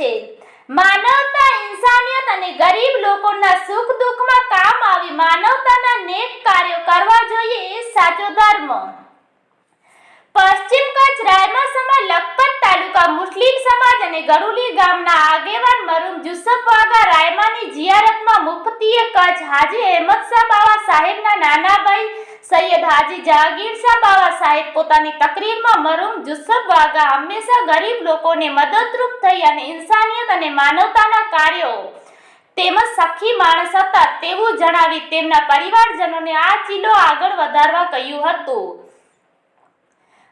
છે। માનવતા, ઇન્સાનિયત અને ગરીબ લોકોના સુખ દુઃખમાં કામ આવી માનવતાના નેક કાર્યો કરવા જોઈએ એ સાચો ધર્મ। પશ્ચિમ કચ્છ રાયમા સમાજ લખપત તાલુકા મુસ્લિમ સમાજ અને ગરુલી ગામના આગેવાન મરહુમ યુસુફ વાઘા રાયમાની જિયારતમાં મુફતીએ કચ્છ હાજી અહેમદ શાહ બાવા સાહેબના નાના ભાઈ સૈયદ હાજી જહાંગીર શાહ બાવા સાહેબ પોતાની તકરીરમાં મરહુમ યુસુફ વાઘા હંમેશા ગરીબ લોકોને મદદરૂપ થઈ અને ઇન્સાનિયત અને માનવતાના કાર્યો તેમજ સખી માણસ હતા તેવું જણાવી તેમના પરિવારજનોને આ ચીલો આગળ વધારવા કહ્યું હતું।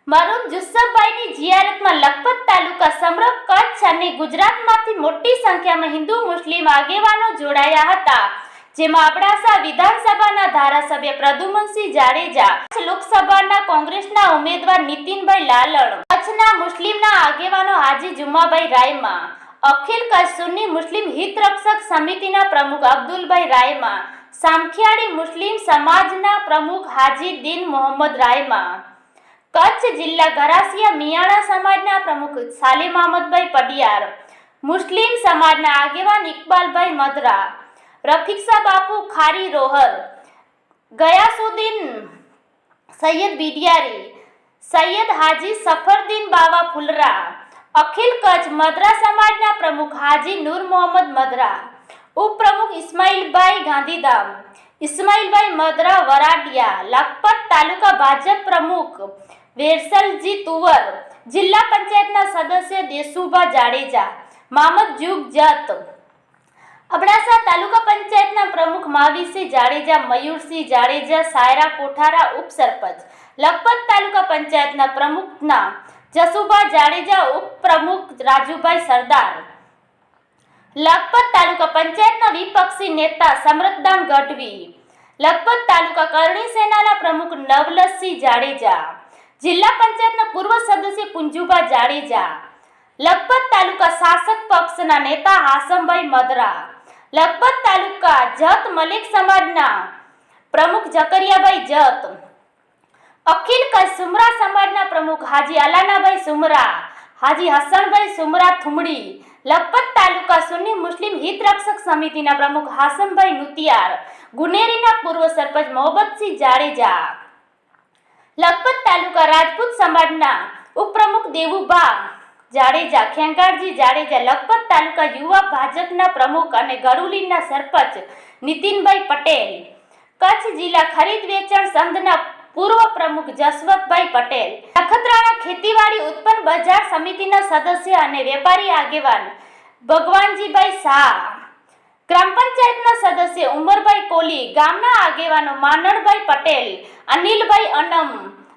મરહુમ યુસુફભાઈની જિયારતમાં લખપત તાલુકા સમગ્ર કચ્છ અને ગુજરાતમાંથી મોટી સંખ્યામાં હિન્દુ મુસ્લિમ આગેવાનો જોડાયા હતા, જેમાં અબડાસા વિધાનસભાના ધારાસભ્ય પ્રદ્યુમનસિંહ જાડેજા, લોકસભાના કોંગ્રેસના ઉમેદવાર નીતિનભાઈ લાલણ, કચ્છના મુસ્લિમના આગેવાનો હાજી જુમાભાઈ રાયમા, અખિલ કચ્છ સુન્ની મુસ્લિમ હિત રક્ષક સમિતિના પ્રમુખ અબ્દુલભાઈ રાયમા, સામખિયાળી મુસ્લિમ સમાજના પ્રમુખ હાજી દીન મોહમ્મદ રાયમા, કચ્છ જિલ્લા ગરાસિયા મિયાણા સમાજના પ્રમુખ સાલિમ અહમદભાઈ પડિયાર, મુસ્લિમ સમાજના આગેવાન ઇકબાલભાઈ મદરા, રફીકસા બાપુ ખારી રોહર, ગયાસુદ્દીન સૈયદ બિડિયારી, સૈયદ હાજી સફરદીન બાવા ફુલરા, અખિલ કચ્છ મદરા સમાજના પ્રમુખ હાજી નૂર મોહમ્મદ મદરા, ઉપપ્રમુખ ઇસ્માઇલભાઈ ગાંધીધામ, ઇસ્માઇલભાઈ મદરા વરાડિયા, લખપત તાલુકા ભાજપ પ્રમુખ વેરસલજી તુવર, જિલ્લા પંચાયતના સદસ્ય દેસુભા જાડેજા, મામદ જુગ જત, અબડાસા તાલુકા પંચાયતના પ્રમુખ માવીસિંહ જાડેજા, મયુરસિંહ જાડેજા, સાયરા કોઠારા ઉપસરપંચ, લખપત તાલુકા પંચાયતના પ્રમુખના જસુભા જાડેજા, ઉપપ્રમુખ રાજુભાઈ સરદાર, લખપત તાલુકા પંચાયતના વિપક્ષી નેતા સમરતદાન ગઢવી, લખપત તાલુકા કરણી સેનાના પ્રમુખ નવલસિંહ જાડેજા, જિલ્લા પંચાયતના પૂર્વ સદસ્ય પુંજુભા જાડેજા, લખપત તાલુકા શાસક પક્ષના નેતા હાસમભાઈ મદરા, લખપત તાલુકા જત મલિક સમાજના પ્રમુખ જકરિયાભાઈ જત, અખિલ કચ્છ સુમરા સમાજના પ્રમુખ હાજી અલાનાભાઈ સુમરા, હાજી હસનભાઈ સુમરા થુમડી, લખપત તાલુકા સુન્ની મુસ્લિમ હિત રક્ષક સમિતિના પ્રમુખ હાસમભાઈ નુતિયાર, ગુનેરીના પૂર્વ સરપંચ મોહબ્બતસિંહ જાડેજા, લખપત તાલુકા રાજપૂત સમાજના ઉપપ્રમુખ દેવુભા જાડેજા, ખેંગારજી જાડેજા, લખપત તાલુકા યુવા ભાજપના પ્રમુખ અને ગરુલીના સરપંચ નીતિનભાઈ પટેલ, કચ્છ જિલ્લા ખરીદ વેચાણ સંઘના પૂર્વ પ્રમુખ જસવંતભાઈ પટેલ, નખત્રાણા ખેતીવાડી ઉત્પન્ન બજાર સમિતિના સદસ્ય અને વેપારી આગેવાન ભગવાનજીભાઈ શાહ, ગ્રામ પંચાયતના સદસ્ય ઉમરભાઈ કોલી, ગામના આગેવાનો માનણભાઈ પટેલ, અનિલભાઈ અનમ,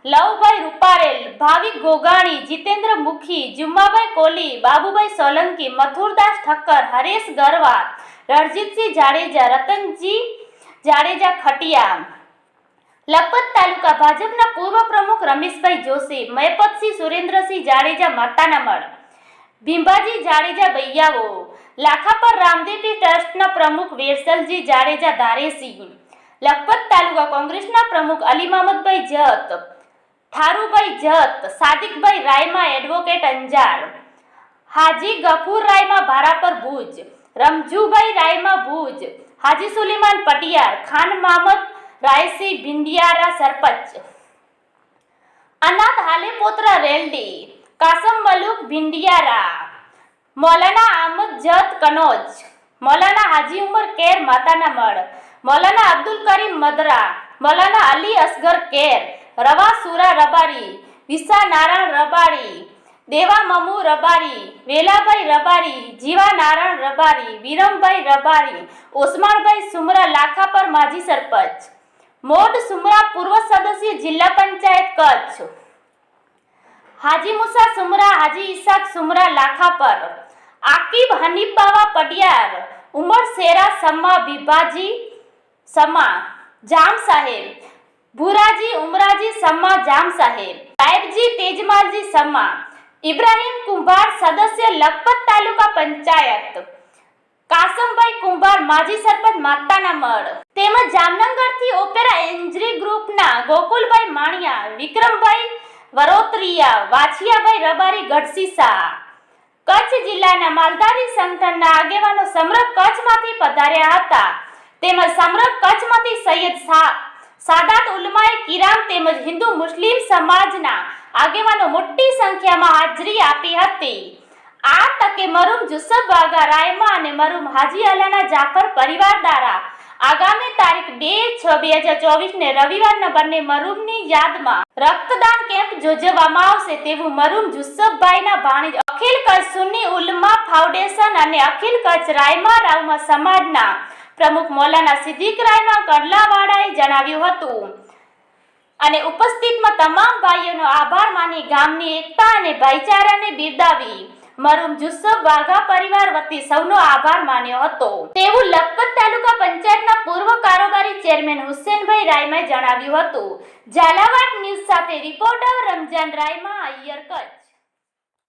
લવભાઈ રૂપારેલ, ભાવિક ગોગાણી, જીતેન્દ્ર મુખી, જુમ્માભાઈ કોલી, બાબુભાઈ સોલંકી, મથુરદાસ ઠક્કર, હરેશ ગરવા, રણજીતસિંહ જાડેજા, રતનજી જાડેજા ખટિયા, લખપત તાલુકા ભાજપના પૂર્વ પ્રમુખ રમેશભાઈ જોશી, મયપતસિંહ સુરેન્દ્રસિંહ જાડેજા માતાનામઢ, ભીંભાજી જાડેજા બૈયાવો, લાખાપર રામદેવજી ટ્રસ્ટના પ્રમુખ વેરસલજી જાડેજા ધારેસિંહ, લખપત તાલુકા કોંગ્રેસના પ્રમુખ અલી મહમદભાઈ જત, ઠારુભાઈ જત, સાદિકભાઈ રાયમા એડવોકેટ અંજાર, હાજી ગફુર રાયમા ભારાપર ભુજ, રમજુભાઈ રાયમા ભુજ, હાજી સુલેમાન પટિયાર, ખાન મહમદ રાયસિંહ ભિંડિયારા સરપંચ, અનાથ હાલેપોત્રા રેલડી, કાસમ મલુક ભિંડિયારા, મૌલાના આમદ જત કનોજ, મૌલાના હાજી ઉમર કેર માતાનામઢ, મૌલાના અબ્દુલ કરીમ મદરા, મૌલાના અલી અસગર કેર, રવા સુરા રબારી, વિસા નારાયણ રબારી, દેવા મમુ રબારી, વેલાભાઈ રબારી, જીવા નારાયણ રબારી, વિરમભાઈ રબારી, ઓસમાણભાઈ સુમરા લાખાપર માજી સરપંચ, મોડ સુમરા પૂર્વ સદસ્ય જિલ્લા પંચાયત કચ્છ, હાજી મુસા સુમરા, હાજી ઈસાક સુમરા લાખાપર, આકિબ હનીફ બાવા પડિયાર, ઉમર શેરા સમા, ભીભાજી સમા જામ સાહેબ, ભુરાજી ઉમરાજી સમા જામ સાહેબ, સાહેબજી તેજમાલજી સમા, ઇબ્રાહીમ કુંભાર સદસ્ય લખપત તાલુકા પંચાયત, કાસમભાઈ કુંભાર માજી સરપંચ માતાનામઢ, તેમજ જામનગરથી ઓપેરા એન્જરી ગ્રુપના ગોકુલભાઈ માણિયા, વિક્રમભાઈ વરોત્રિયા, વાછિયાભાઈ રબારી ગઢસીસા, કચ્છ જિલ્લાના માલધારી સંગઠનના આગેવાનો સમગ્ર કચ્છમાંથી પધાર્યા હતા તેમજ સમગ્ર કચ્છમાંથી સૈયદ સાદાત ઉલમાએ કિરામ તેમજ હિન્દુ મુસ્લિમ સમાજના આગેવાનો મોટી સંખ્યામાં હાજરી આપી હતી। આ તકે મરહુમ યુસુફ વાઘા રાયમા અને મરહુમ હાજી અલાના જાફર પરિવાર દ્વારા આગામી તારીખ 2/6/2024 ને રવિવારના બંને મરહુમની યાદમાં રક્તદાન કેમ્પ યોજવામાં આવશે તેવું મરહુમ યુસુફભાઈના ભાણેજ અખિલ કચ્છ સુન્ની ઉલમા ફાઉન્ડેશન અને અખિલ કચ્છ રાયમા રાઉમા સમાજના પ્રમુખ મૌલાના સિદ્દીક રાયમા કડલાવાળાએ જણાવ્યું હતું અને ઉપસ્થિતમાં તમામ ભાઈઓનો આભાર માની ગામની એકતા અને ભાઈચારાને બિરદાવી મરહુમ યુસુફ વાઘા પરિવાર વતી સૌનો આભાર માન્યો હતો તેવું લખપત તાલુકા પંચાયતના પૂર્વ કારોબારી ચેરમેન હુસેનભાઈ રાયમાએ જણાવ્યું હતું। ઝાલાવાડ ન્યૂઝ સાથે રિપોર્ટર રમજાન રાયમા, અય્યર, કચ્છ।